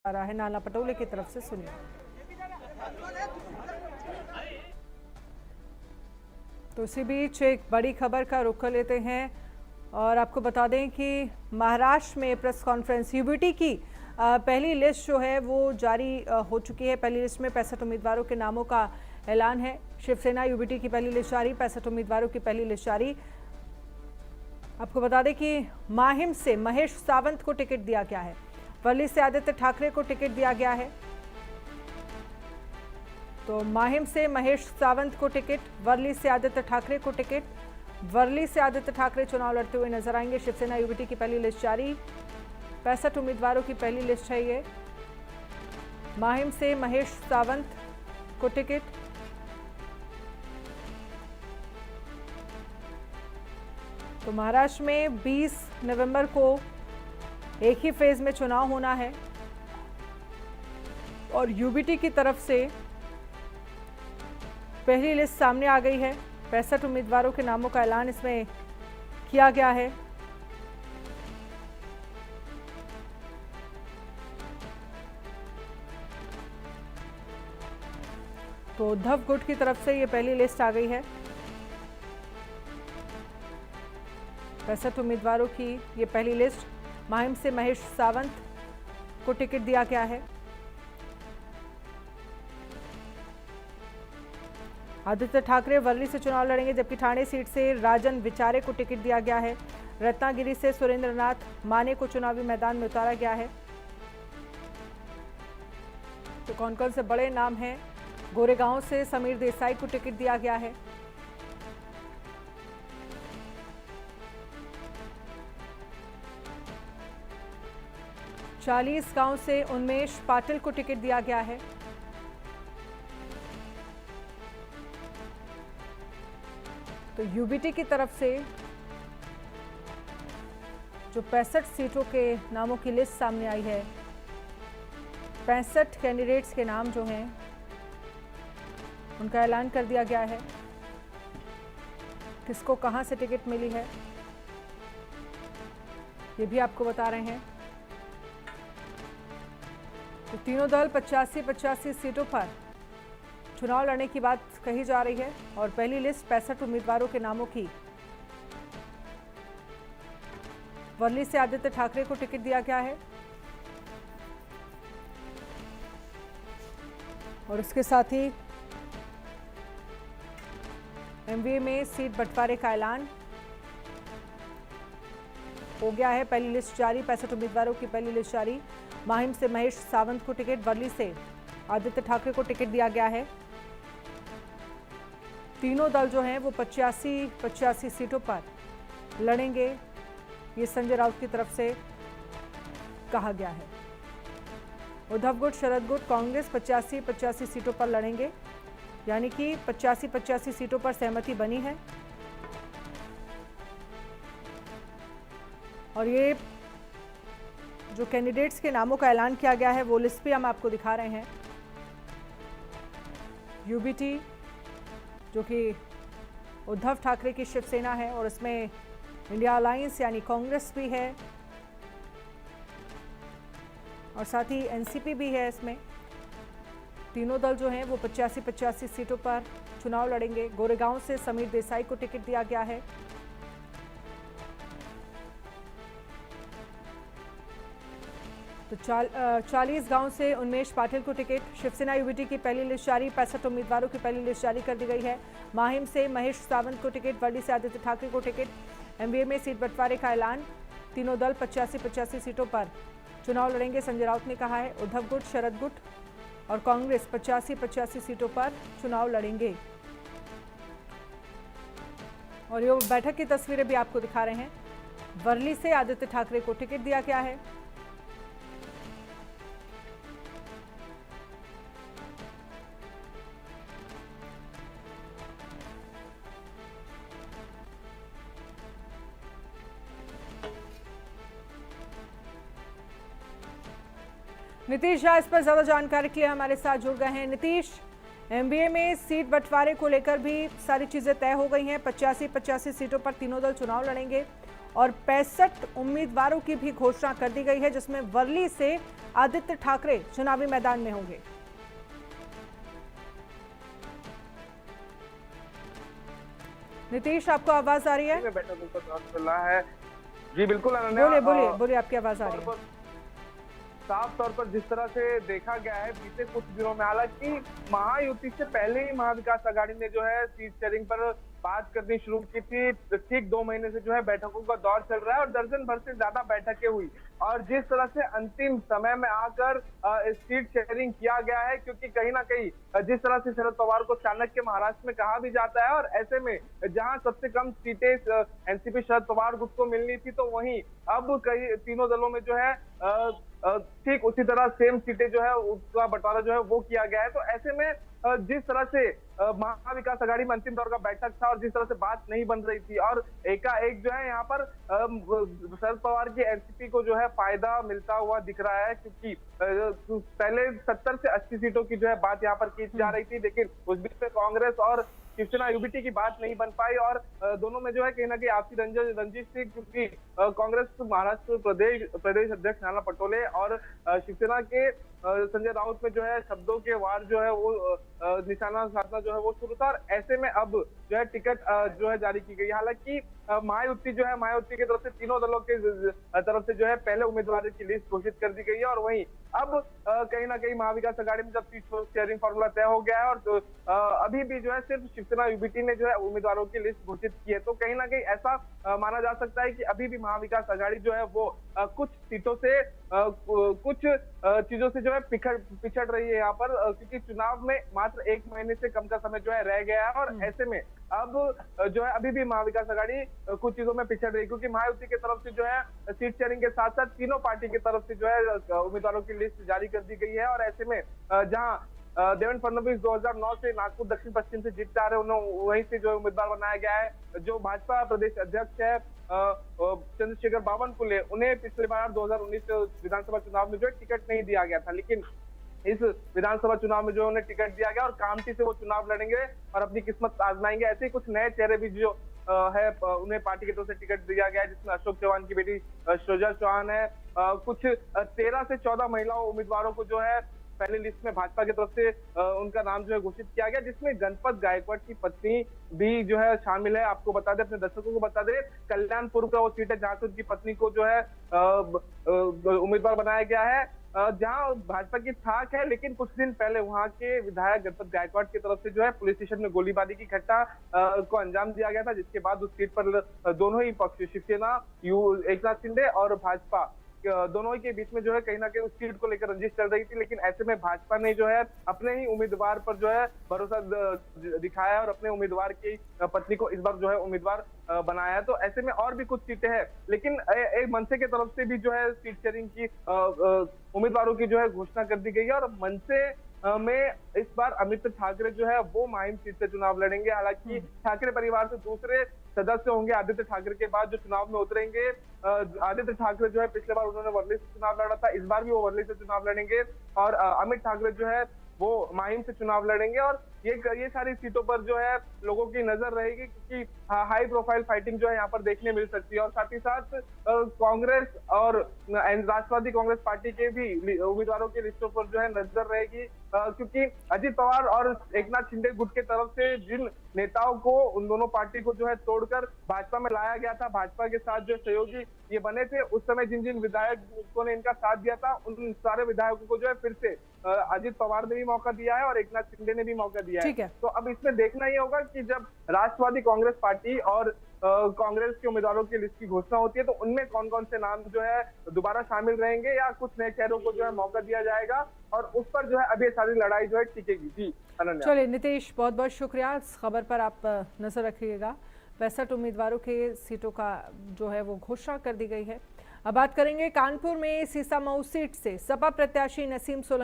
आ रहा है नाना पटोले की तरफ से, सुनिए। तो इसी बीच एक बड़ी खबर का रुख कर लेते हैं और आपको बता दें कि महाराष्ट्र में प्रेस कॉन्फ्रेंस यूबीटी की पहली लिस्ट जो है वो जारी हो चुकी है। पहली लिस्ट में 65 उम्मीदवारों के नामों का ऐलान है। शिवसेना यूबीटी की पहली लिस्ट जारी, 65 उम्मीदवारों की पहली लिस्ट जारी। आपको बता दें कि माहिम से महेश सावंत को टिकट दिया गया है, वर्ली से आदित्य ठाकरे को टिकट दिया गया है। तो माहिम से महेश सावंत को टिकट, वर्ली से आदित्य ठाकरे को टिकट। वर्ली से आदित्य ठाकरे चुनाव लड़ते हुए नजर आएंगे। शिवसेना यूबीटी की पहली लिस्ट जारी, 65 उम्मीदवारों की पहली लिस्ट है ये। माहिम से महेश सावंत को टिकट, तो महाराष्ट्र में 20 नवंबर को एक ही फेज में चुनाव होना है और यूबीटी की तरफ से पहली लिस्ट सामने आ गई है। 65 उम्मीदवारों के नामों का ऐलान इसमें किया गया है। तो उद्धव गुट की तरफ से ये पहली लिस्ट आ गई है। 65 उम्मीदवारों की ये पहली लिस्ट। माहिम से महेश सावंत को टिकट दिया गया है। आदित्य ठाकरे वर्ली से चुनाव लड़ेंगे, जबकि ठाणे सीट से राजन विचारे को टिकट दिया गया है। रत्नागिरी से सुरेंद्रनाथ माने को चुनावी मैदान में उतारा गया है। तो कौन कौन से बड़े नाम हैं? गोरेगांव से समीर देसाई को टिकट दिया गया है। चालीसगांव से उन्मेष पाटिल को टिकट दिया गया है। तो यूबीटी की तरफ से जो 65 सीटों के नामों की लिस्ट सामने आई है, 65 कैंडिडेट्स के नाम जो हैं उनका ऐलान कर दिया गया है। किसको कहां से टिकट मिली है ये भी आपको बता रहे हैं। तो तीनों दल 85-85 सीटों पर चुनाव लड़ने की बात कही जा रही है और पहली लिस्ट 65 उम्मीदवारों के नामों की। वर्ली से आदित्य ठाकरे को टिकट दिया गया है और इसके साथ ही एमवीए में सीट बंटवारे का ऐलान हो गया है। पहली लिस्ट जारी, 65 उम्मीदवारों की पहली लिस्ट जारी। माहिम से महेश सावंत को टिकट, वर्ली से आदित्य ठाकरे को टिकट दिया गया है। तीनों दल जो हैं वो 85-85 सीटों पर लड़ेंगे, ये संजय राउत की तरफ से कहा गया है। उद्धव गुट, शरद गुट, कांग्रेस 85-85 सीटों पर लड़ेंगे, यानी कि 85-85 सीटों पर सहमति बनी है। और ये जो कैंडिडेट्स के नामों का ऐलान किया गया है वो लिस्ट भी हम आपको दिखा रहे हैं। यूबीटी जो कि उद्धव ठाकरे की शिवसेना है और इसमें इंडिया अलायंस यानी कांग्रेस भी है और साथ ही एनसीपी भी है। इसमें तीनों दल जो हैं वो 85-85 सीटों पर चुनाव लड़ेंगे। गोरेगांव से समीर देसाई को टिकट दिया गया है। तो 40 से उन्मेष पाटिल को टिकट। शिवसेना यूबीटी की पहली लिस्ट जारी, 65 उम्मीदवारों की पहली लिस्ट जारी कर दी गई है। माहिम से महेश सावंत को टिकट, वर्ली से आदित्य ठाकरे को टिकट। एमवीए में सीट बंटवारे का ऐलान। तीनों दल 85-85 सीटों पर चुनाव लड़ेंगे, संजय राउत ने कहा है। उद्धव गुट, शरद गुट और कांग्रेस 85-85 सीटों पर चुनाव लड़ेंगे। और ये बैठक की तस्वीरें भी आपको दिखा रहे हैं। वर्ली से आदित्य ठाकरे को टिकट दिया गया है। नीतीश झा इस पर ज्यादा जानकारी के लिए हमारे साथ जुड़ गए हैं। नीतीश, एमबीए में सीट बंटवारे को लेकर भी सारी चीजें तय हो गई हैं। 85-85 सीटों पर तीनों दल चुनाव लड़ेंगे और 65 उम्मीदवारों की भी घोषणा कर दी गई है, जिसमें वर्ली से आदित्य ठाकरे चुनावी मैदान में होंगे। नीतीश, आपको आवाज आ रही है? चल रहा है जी, बिल्कुल अनन्या, बोलिए बोलिए बोलिए, आपकी आवाज आ रही है। साफ तौर पर जिस तरह से देखा गया है बीते कुछ दिनों में, हालांकि महायुति से पहले ही महाविकास आघाड़ी ने जो है सीट शेयरिंग पर बात करनी शुरू की थी। ठीक 2 महीने से जो है बैठकों का दौर चल रहा है और दर्जन भर से ज्यादा बैठकें हुई, और जिस तरह से अंतिम समय में आकर सीट शेयरिंग किया गया है, क्योंकि कहीं ना कहीं जिस तरह से शरद पवार को चाणक्य महाराष्ट्र में कहा भी जाता है, और ऐसे में जहां सबसे कम सीटें एनसीपी शरद पवार गुट को मिलनी थी, तो वहीं अब कई तीनों दलों में जो है ठीक उसी तरह सेम सीटें जो है उसका बंटवारा जो है वो किया गया है। तो ऐसे में जिस तरह से महाविकास आघाड़ी में अंतिम दौर का बैठक था और जिस तरह से बात नहीं बन रही थी, और एकाएक जो है यहाँ पर शरद पवार की एनसीपी को जो है फायदा मिलता हुआ दिख रहा है, क्योंकि पहले 70 से 80 सीटों की जो है बात यहाँ पर की जा रही थी, लेकिन उस बीच में कांग्रेस और शिवसेना यूबीटी की बात नहीं बन पाई, और दोनों में जो है कहीं ना कहीं आपसी रंजिश थी, क्योंकि कांग्रेस महाराष्ट्र प्रदेश अध्यक्ष नाना पटोले और शिवसेना के संजय राउत में जो है शब्दों के वार जो है वो निशाना साधना जो है वो शुरू था, और ऐसे में अब जो है टिकट जो है जारी की गई। हालांकि महायुति जो है, महायुति की तरफ से तीनों दलों के तरफ से जो है पहले उम्मीदवारों की लिस्ट घोषित कर दी गई है, और वहीं अब कहीं ना कहीं महाविकास आघाड़ी में जब सीट शेयरिंग फॉर्मूला तय हो गया है और तो अभी भी जो है सिर्फ शिवसेना यूबीटी ने जो है उम्मीदवारों की लिस्ट घोषित की है, तो कहीं ना कहीं ऐसा माना जा सकता है कि अभी भी महाविकास आघाड़ी जो है वो कुछ सीटों से कुछ चीजों से जो है पिछड़ रही है यहाँ पर, क्योंकि चुनाव में मात्र 1 महीने से कम का समय जो है रह गया है, और ऐसे में अब जो है अभी भी महाविकास आघाड़ी कुछ चीजों में पिछड़ रही है, क्योंकि महायुति की तरफ से जो है सीट शेयरिंग के साथ साथ तीनों पार्टी की तरफ से जो है उम्मीदवारों की लिस्ट जारी कर दी गई है, और ऐसे में जहां देवेंद्र फडणवीस 2009 से नागपुर दक्षिण पश्चिम से जीतते आ रहे, उन्हें वहीं से जो उम्मीदवार बनाया गया है। जो भाजपा प्रदेश अध्यक्ष है चंद्रशेखर बावनकुले, उन्हें पिछले बार 2019 विधानसभा चुनाव में जो है टिकट नहीं दिया गया था, लेकिन इस विधानसभा चुनाव में जो उन्हें टिकट दिया गया और कामठी से वो चुनाव लड़ेंगे और अपनी किस्मत आजमाएंगे। ऐसे ही कुछ नए चेहरे भी जो है उन्हें पार्टी की तरफ से टिकट दिया गया है, जिसमें अशोक चौहान की बेटी श्रोजा चौहान है। कुछ 13 से 14 महिलाओं उम्मीदवारों को जो है पहली लिस्ट में भाजपा की तरफ से उनका नाम जो है घोषित किया गया, जिसमें गणपत गायकवाड़ की पत्नी भी जो है शामिल है। आपको बता दें, अपने दर्शकों को बता दें, कल्याणपुर का वो सीट है जहां से उनकी पत्नी को जो है उम्मीदवार बनाया गया है, जहां भाजपा की थाक है, लेकिन कुछ दिन पहले वहां के विधायक गणपत गायकवाड़ की तरफ से जो है पुलिस स्टेशन में गोलीबारी की घटना को अंजाम दिया गया था, जिसके बाद उस सीट पर दोनों ही पक्ष, शिवसेना एकनाथ शिंदे और भाजपा दोनों ही के बीच में जो है कहीं ना कहीं उस सीट को लेकर रंजिश चल रही थी, लेकिन ऐसे में भाजपा ने जो है अपने ही उम्मीदवार पर जो है भरोसा दिखाया और अपने उम्मीदवार की पत्नी को इस बार जो है उम्मीदवार बनाया है। तो ऐसे में और भी कुछ सीटें हैं, लेकिन एक मनसे की तरफ से भी जो है सीट शेयरिंग की उम्मीदवारों की जो है घोषणा कर दी गई है, और मनसे में इस बार अमित ठाकरे जो है वो माहिम सीट से चुनाव लड़ेंगे। हालांकि ठाकरे परिवार से दूसरे सदस्य होंगे आदित्य ठाकरे के बाद जो चुनाव में उतरेंगे। आदित्य ठाकरे जो है पिछले बार उन्होंने वर्ली से चुनाव लड़ा था, इस बार भी वो वर्ली से चुनाव लड़ेंगे, और अमित ठाकरे जो है वो माहिम से चुनाव लड़ेंगे, और ये सारी सीटों पर जो है लोगों की नजर रहेगी, क्योंकि हाई प्रोफाइल फाइटिंग जो है यहाँ पर देखने मिल सकती है। और साथ ही साथ कांग्रेस और राष्ट्रवादी कांग्रेस पार्टी के भी उम्मीदवारों की लिस्टों पर जो है नजर रहेगी, क्योंकि अजित पवार और एकनाथ शिंदे गुट के तरफ से जिन नेताओं को उन दोनों पार्टी को जो है तोड़कर भाजपा में लाया गया था, भाजपा के साथ जो सहयोगी ये बने थे, उस समय जिन जिन विधायकों ने इनका साथ दिया था, उन सारे विधायकों को जो है फिर से अजित पवार ने भी मौका दिया है और एकनाथ शिंदे ने भी मौका दिया है। तो अब इसमें देखना ये होगा कि जब राष्ट्रवादी कांग्रेस पार्टी और कांग्रेस के उम्मीदवारों की लिस्ट की घोषणा होती है, तो उनमें कौन कौन से नाम जो है दोबारा शामिल रहेंगे या कुछ नए चेहरों को जो है मौका दिया जाएगा, और उस पर जो है अभी सारी लड़ाई जो है टिकेगी। जी अनन्या। चलिए नीतीश, बहुत बहुत शुक्रिया। इस खबर पर आप नजर रखिएगा। 65 उम्मीदवारों के सीटों का जो है वो घोषणा कर दी गई है। अब बात करेंगे कानपुर में सीसामऊ सीट से सपा प्रत्याशी नसीम सोलंकी